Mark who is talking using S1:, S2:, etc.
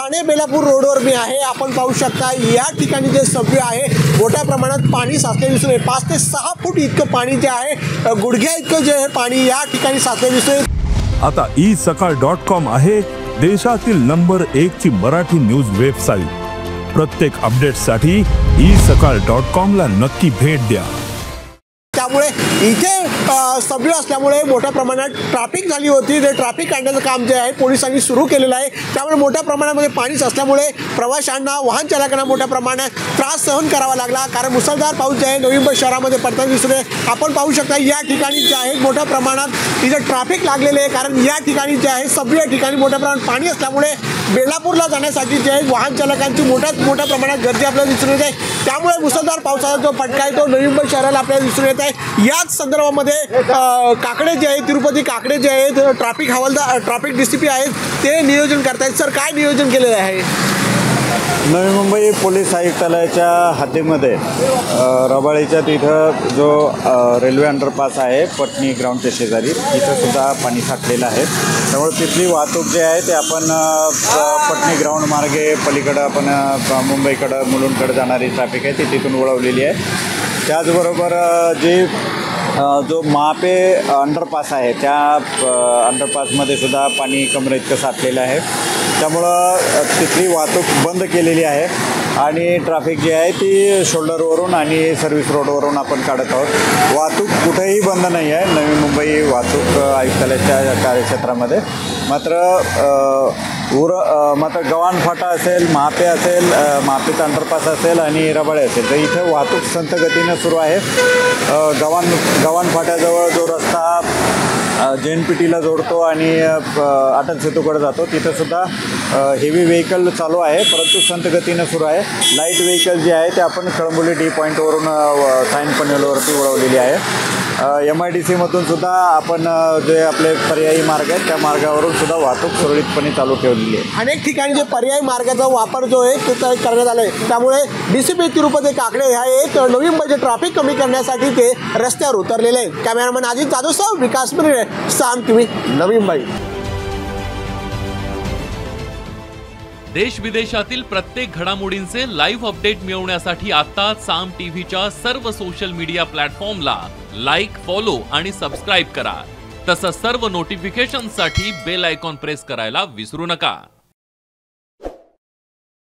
S1: ठाणे बेलापूर रोडवर मी आहे। आपण पाहू शकता या ठिकाणी जे सबवे आहे मोठ्या प्रमाणात पाणी साचले दिसून येते। 5 ते 6 फूट इतकं पाणी जे आहे गुडघ्या इतकं जे पाणी या ठिकाणी साचले दिसून येते।
S2: आता isakal.com आहे देशातील नंबर 1 ची मराठी न्यूज वेबसाईट। प्रत्येक अपडेटसाठी isakal.com ला नक्की भेट द्या।
S1: त्यामुळे इथे सबवे असल्यामुळे मोठ्या प्रमाणात ट्रॅफिक झाली होती। ते ट्रॅफिक काढण्याचं काम जे आहे पोलिसांनी सुरू केलेलं आहे। त्यामुळे मोठ्या प्रमाणामध्ये पाणी असल्यामुळे प्रवाशांना वाहन चालकांना मोठ्या प्रमाणात त्रास सहन करावा लागला। कारण मुसळधार पाऊस जे आहे नवी मुंबई शहरामध्ये पडताना दिसून येते। आपण पाहू शकता या ठिकाणी जे आहे मोठ्या प्रमाणात इथे ट्रॅफिक लागलेले आहे। कारण या ठिकाणी जे आहे सबवे ठिकाणी मोठ्या प्रमाणात पाणी असल्यामुळे बेलापूरला जाण्यासाठी जे आहे वाहन चालकांची मोठ्या प्रमाणात गर्दी आपल्याला दिसून येते। त्यामुळे मुसळधार पावसाचा जो फटका आहे तो नवी मुंबई शहराला आपल्याला दिसून येत आहे। याच संदर्भामध्ये काकडे जे आहे तिरुपती काकडे जे आहेत ट्रॅफिक हवालदार ट्रॅफिक डीसीपी आहेत ते नियोजन करतायत। सर काय नियोजन केलेलं आहे?
S3: नवी मुंबई पोलीस आयुक्तालयाच्या हद्दीमध्ये रबाळीच्या तिथं जो रेल्वे अंडरपास आहे पटनी ग्राउंडच्या शेजारी तिथं सुद्धा पाणी साठलेलं आहे। त्यामुळे तिथली वाहतूक जे आहे ते आपण पटनी ग्राउंड मार्गे पलीकडं आपण मुंबईकडं मुलुंडकडं जाणारी ट्रॅफिक आहे ती तिथून वळवलेली आहे। त्याचबरोबर जो महापे अंडरपास आहे त्या अंडरपासमध्ये सुद्धा पाणी कमरेइतकं साठलेलं आहे। त्यामुळं तिथली वाहतूक बंद केलेली आहे आणि ट्रॅफिक जी आहे ती शोल्डरवरून आणि सर्व्हिस रोडवरून आपण काढत आहोत। वाहतूक कुठेही बंद नाही आहे नवी मुंबई वाहतूक आयुक्तालयाच्या कार्यक्षेत्रामध्ये। मात्र गव्हाण फाटा असेल महापे असेल महापेचा अंडरपास असेल आणि रबाळे असेल तर इथे वाहतूक संथ गतीनं सुरू आहे। गव्हाण फाट्याजवळ जो रस्ता JNPTला जोडतो आणि अटल सेतूकडे जातो तिथं सुद्धा हेवी व्हेकल चालू आहे परंतु संथ गतीनं सुरू आहे। लाईट व्हेकल जे आहे ते आपण कळंबोली डी पॉईंटवरून साइन पनवेलवरती वळवलेली आहे। MIDC मधून सुद्धा आपण जे आपले पर्यायी मार्ग आहेत त्या मार्गावरून सुद्धा वाहतूक सुरळीतपणे चालू ठेवलेली आहे।
S1: अनेक ठिकाणी जे पर्यायी मार्गाचा वापर जो आहे तो करण्यात आला आहे। त्यामुळे DCP तिरुपती काकडे हे नवी मुंबईचे ट्रॅफिक कमी करण्यासाठी ते रस्त्यावर उतरलेले आहेत। कॅमेरामॅन अजित जाधवसह विकास मिरे साम टीव्ही नवी मुंबई।
S4: देश विदेशातील प्रत्येक घडामोडींचे लाईव्ह अपडेट मिळवण्यासाठी आता साम टीव्हीच्या सर्व सोशल मीडिया प्लॅटफॉर्मला लाईक, फॉलो आणि सबस्क्राईब करा। तसंच सर्व नोटिफिकेशनसाठी बेल आयकॉन प्रेस करायला विसरू नका।